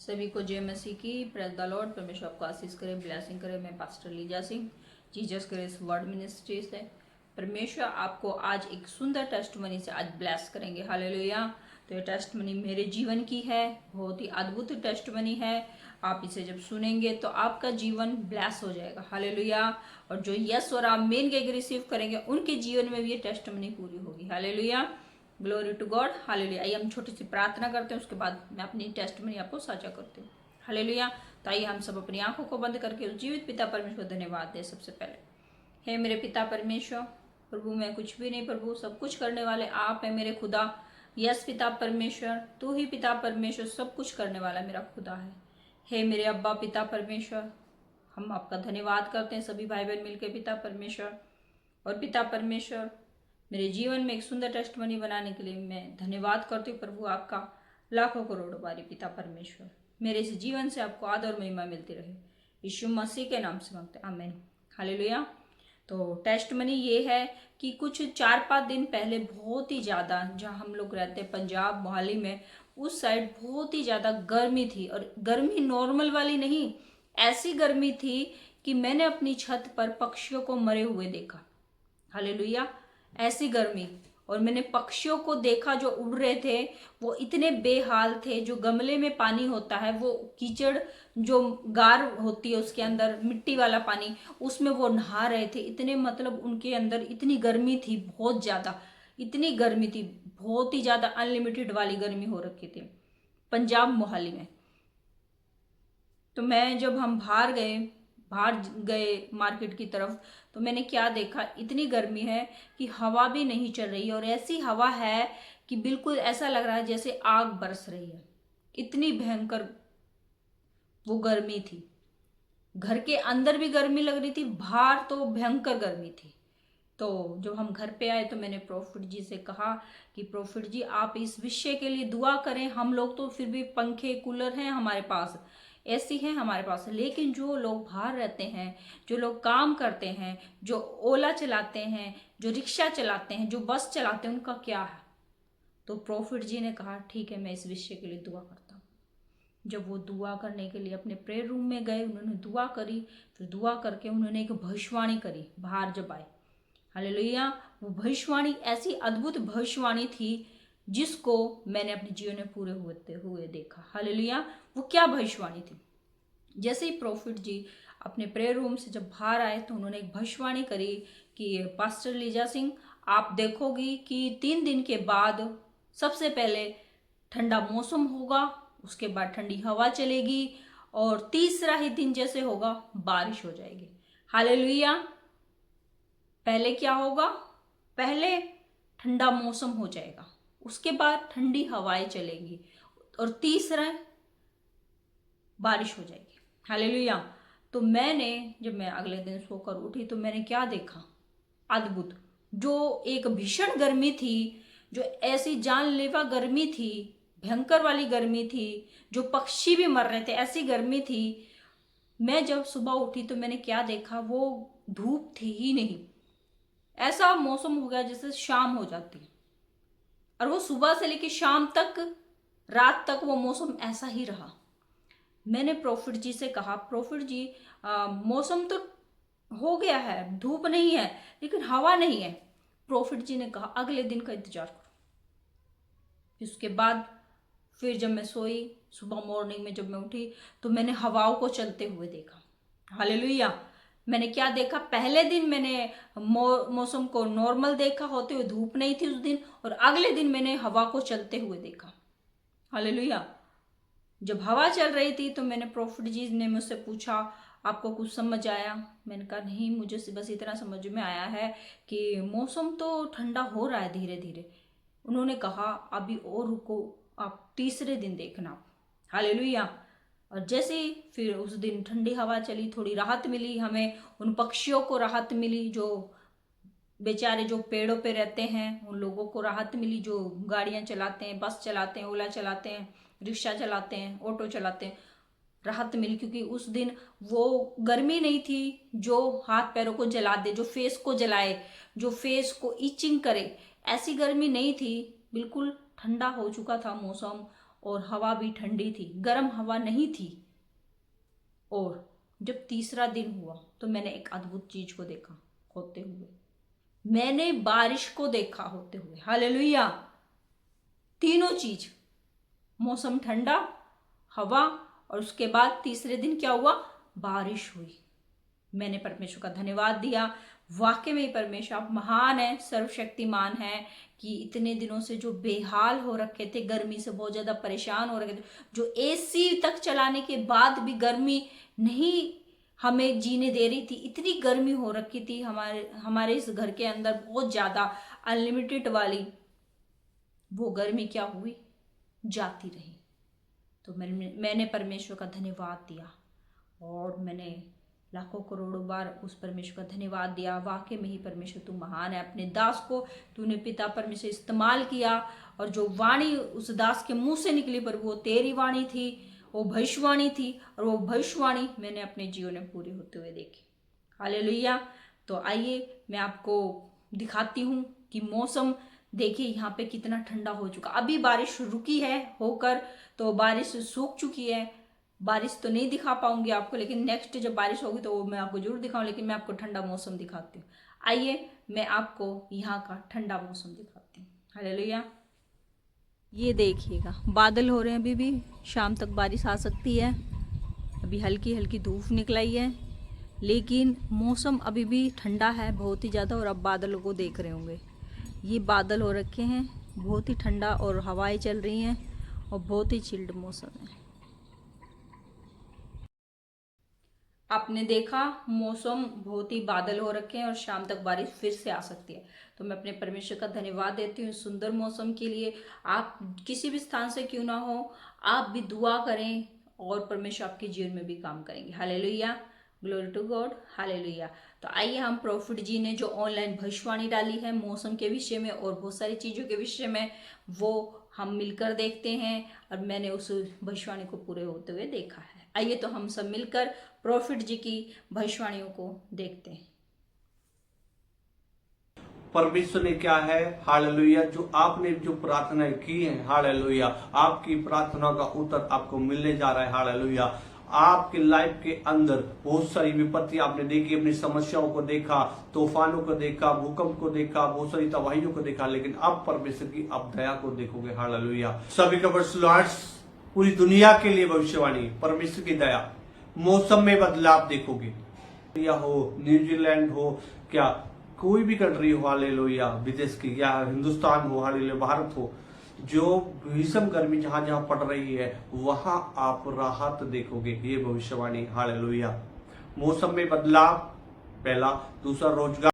सभी को जय मसीह की। Praise the Lord. परमेश्वर आपको आशीष करे, ब्लेसिंग करे। मैं pastor Lisa Singh, Jesus grace word ministry से। परमेश्वर आपको आज एक सुंदर टेस्टमनी से आज ब्लेस करेंगे। हालेलुया। तो ये टेस्टमनी मेरे जीवन की है, बहुत ही अद्भुत टेस्टमनी है। आप इसे जब सुनेंगे तो आपका जीवन ब्लेस हो जाएगा। हालेलुया। और जो यस और आमीन के रिसीव करेंगे उनके जीवन में भी ये टेस्टमनी पूरी होगी। Hallelujah. Glory to God. Hallelujah. आइए हम छोटी सी प्रार्थना करते हैं, उसके बाद मैं अपनी टेस्टमनी आपको साझा करती हूँ। हालेलुया। तो आइए हम सब अपनी आंखों को बंद करके उस जीवित पिता परमेश्वर को धन्यवाद दें। सबसे पहले, हे मेरे पिता परमेश्वर, प्रभु मैं कुछ भी नहीं, प्रभु सब कुछ करने वाले आप है मेरे खुदा। यस पिता परमेश्वर, तू ही पिता परमेश्वर सब कुछ करने वाला मेरा खुदा है। हे मेरे अब्बा पिता परमेश्वर, हम आपका धन्यवाद करते हैं सभी भाई बहन मिलकर पिता परमेश्वर। और पिता परमेश्वर, मेरे जीवन में एक सुंदर टेस्टमनी बनाने के लिए मैं धन्यवाद करती हूँ प्रभु आपका। लाखों करोड़ों बारी पिता परमेश्वर, मेरे इस जीवन से आपको आदर और महिमा मिलती रहे। यीशु मसीह के नाम से मांगते हैं, आमीन। हालेलुया। तो टेस्टमनी ये है कि कुछ 4-5 दिन पहले बहुत ही ज़्यादा, जहाँ हम लोग रहते हैं पंजाब मोहाली में, उस साइड बहुत ही ज़्यादा गर्मी थी। और गर्मी नॉर्मल वाली नहीं, ऐसी गर्मी थी कि मैंने अपनी छत पर पक्षियों को मरे हुए देखा। हालेलुया। ऐसी गर्मी। और मैंने पक्षियों को देखा जो उड़ रहे थे, वो इतने बेहाल थे। जो गमले में पानी होता है, वो कीचड़ जो गार होती है उसके अंदर मिट्टी वाला पानी, उसमें वो नहा रहे थे। इतने मतलब उनके अंदर इतनी गर्मी थी, बहुत ज़्यादा, इतनी गर्मी थी, बहुत ही ज़्यादा अनलिमिटेड वाली गर्मी हो रखी थी पंजाब मोहाली में। तो मैं जब हम बाहर गए मार्केट की तरफ, तो मैंने क्या देखा, इतनी गर्मी है कि हवा भी नहीं चल रही है। और ऐसी हवा है कि बिल्कुल ऐसा लग रहा है जैसे आग बरस रही है। इतनी भयंकर वो गर्मी थी। घर के अंदर भी गर्मी लग रही थी, बाहर तो भयंकर गर्मी थी। तो जब हम घर पे आए तो मैंने प्रॉफिट जी से कहा कि प्रॉफिट जी आप इस विषय के लिए दुआ करें। हम लोग तो फिर भी पंखे कूलर हैं हमारे पास, एसी है हमारे पास, लेकिन जो लोग बाहर रहते हैं, जो लोग काम करते हैं, जो ओला चलाते हैं, जो रिक्शा चलाते हैं, जो बस चलाते हैं, उनका क्या है। तो प्रॉफिट जी ने कहा ठीक है, मैं इस विषय के लिए दुआ करता हूँ। जब वो दुआ करने के लिए अपने प्रेयर रूम में गए, उन्होंने दुआ करी। फिर दुआ करके उन्होंने एक भविष्यवाणी करी बाहर जब आए। हालेलुया। वो भविष्यवाणी ऐसी अद्भुत भविष्यवाणी थी जिसको मैंने अपने जीवन में पूरे होते हुए देखा। हालेलुया। वो क्या भविष्यवाणी थी। जैसे ही प्रॉफिट जी अपने प्रेयर रूम से जब बाहर आए तो उन्होंने एक भविष्यवाणी करी कि पास्टर लीजा सिंह, आप देखोगी कि 3 दिन के बाद सबसे पहले ठंडा मौसम होगा, उसके बाद ठंडी हवा चलेगी, और तीसरा ही दिन जैसे होगा बारिश हो जाएगी। हालेलुया। पहले क्या होगा, पहले ठंडा मौसम हो जाएगा, उसके बाद ठंडी हवाएं चलेगी, और तीसरा बारिश हो जाएगी। हालेलुया। तो जब मैं अगले दिन सोकर उठी तो मैंने क्या देखा, अद्भुत। जो एक भीषण गर्मी थी, जो ऐसी जानलेवा गर्मी थी, भयंकर वाली गर्मी थी, जो पक्षी भी मर रहे थे, ऐसी गर्मी थी। मैं जब सुबह उठी तो मैंने क्या देखा, वो धूप थी ही नहीं। ऐसा मौसम हो गया जैसे शाम हो जाती है, और वो सुबह से लेकर शाम तक, रात तक वो मौसम ऐसा ही रहा। मैंने प्रॉफिट जी से कहा, प्रॉफिट जी मौसम तो हो गया है, धूप नहीं है लेकिन हवा नहीं है। प्रॉफिट जी ने कहा अगले दिन का इंतजार करो। फिर उसके बाद फिर जब मैं सोई, सुबह मॉर्निंग में जब मैं उठी तो मैंने हवाओं को चलते हुए देखा। हालेलुया। मैंने क्या देखा, पहले दिन मैंने मौसम को नॉर्मल देखा होते हुए, धूप नहीं थी उस दिन, और अगले दिन मैंने हवा को चलते हुए देखा। हालेलुया। जब हवा चल रही थी तो मैंने प्रॉफिट जी ने मुझसे पूछा आपको कुछ समझ आया। मैंने कहा नहीं, मुझे बस इतना समझ में आया है कि मौसम तो ठंडा हो रहा है धीरे धीरे। उन्होंने कहा अभी और रुको, आप तीसरे दिन देखना। हालेलुया। और जैसे ही फिर उस दिन ठंडी हवा चली, थोड़ी राहत मिली हमें, उन पक्षियों को राहत मिली जो बेचारे जो पेड़ों पे रहते हैं, उन लोगों को राहत मिली जो गाड़ियां चलाते हैं, बस चलाते हैं, ओला चलाते हैं, रिक्शा चलाते हैं, ऑटो चलाते हैं। राहत मिली क्योंकि उस दिन वो गर्मी नहीं थी जो हाथ पैरों को जला दे, जो फेस को जलाए, जो फेस को इचिंग करे, ऐसी गर्मी नहीं थी। बिल्कुल ठंडा हो चुका था मौसम, और हवा भी ठंडी थी, गर्म हवा नहीं थी। और जब तीसरा दिन हुआ तो मैंने एक अद्भुत चीज को देखा होते हुए, मैंने बारिश को देखा होते हुए। हालेलुया। तीनों चीज, मौसम ठंडा, हवा, और उसके बाद तीसरे दिन क्या हुआ, बारिश हुई। मैंने परमेश्वर का धन्यवाद दिया। वाकई में परमेश्वर आप महान है, सर्वशक्तिमान है, कि इतने दिनों से जो बेहाल हो रखे थे, गर्मी से बहुत ज्यादा परेशान हो रखे थे, जो एसी तक चलाने के बाद भी गर्मी नहीं हमें जीने दे रही थी, इतनी गर्मी हो रखी थी हमारे इस घर के अंदर, बहुत ज्यादा अनलिमिटेड वाली, वो गर्मी क्या हुई, जाती रही। तो मैंने परमेश्वर का धन्यवाद दिया, और मैंने लाखों करोड़ों बार उस परमेश्वर का धन्यवाद दिया। वाकई में ही परमेश्वर तू महान है। अपने दास को तूने पिता परमेश्वर इस्तेमाल किया, और जो वाणी उस दास के मुंह से निकली पर वो तेरी वाणी थी, वो भविष्यवाणी थी, और वो भविष्यवाणी मैंने अपने जीवन में पूरी होते हुए देखी। हालेलुया। तो आइए मैं आपको दिखाती हूँ कि मौसम देखिए यहाँ पे कितना ठंडा हो चुका। अभी बारिश रुकी है होकर, तो बारिश सूख चुकी है। बारिश तो नहीं दिखा पाऊंगी आपको, लेकिन नेक्स्ट जब बारिश होगी तो वो मैं आपको जरूर दिखाऊं, लेकिन मैं आपको ठंडा मौसम दिखाती हूँ। आइए मैं आपको यहाँ का ठंडा मौसम दिखाती हूँ। हालेलुया। ये देखिएगा, बादल हो रहे हैं, अभी भी शाम तक बारिश आ सकती है। अभी हल्की हल्की धूप निकल आई है, लेकिन मौसम अभी भी ठंडा है बहुत ही ज़्यादा। और अब बादलों को देख रहे होंगे, ये बादल हो रखे हैं, बहुत ही ठंडा, और हवाएं चल रही हैं, और बहुत ही चिल्ड मौसम है। आपने देखा मौसम बहुत ही बादल हो रखे हैं, और शाम तक बारिश फिर से आ सकती है। तो मैं अपने परमेश्वर का धन्यवाद देती हूँ सुंदर मौसम के लिए। आप किसी भी स्थान से क्यों ना हो, आप भी दुआ करें, और परमेश्वर आपके जीवन में भी काम करेंगे। Hallelujah, glory to God, hallelujah. तो आइए हम प्रॉफिट जी ने जो ऑनलाइन भविष्यवाणी डाली है मौसम के विषय में और बहुत सारी चीज़ों के विषय में, वो हम मिलकर देखते हैं, और मैंने उस भविष्यवाणी को पूरे होते हुए देखा है। आइए तो हम सब मिलकर प्रॉफिट जी की भविष्यवाणियों को देखते हैं। परमेश्वर ने क्या है, हालेलुया, जो आपने जो प्रार्थना की है, हालेलुया, आपकी प्रार्थना का उत्तर आपको मिलने जा रहा है। हालेलुया। आपके लाइफ के अंदर बहुत सारी विपत्ति आपने देखी, अपनी समस्याओं को देखा, तूफानों को देखा, भूकंप को देखा, बहुत सारी तबाहियों को देखा, लेकिन अब परमेश्वर की आप दया को देखोगे। हालेलुया। सभी का वर्ष पूरी दुनिया के लिए भविष्यवाणी, परमेश्वर की दया, मौसम में बदलाव देखोगे। या हो न्यूजीलैंड हो, क्या कोई भी कंट्री हो, हालेलुया, विदेश की, या हिंदुस्तान हो, हालेलुया, भारत हो, जो भीषण गर्मी जहां जहां पड़ रही है वहां आप राहत देखोगे। ये भविष्यवाणी, हालेलुया। मौसम में बदलाव, पहला। दूसरा, रोजगार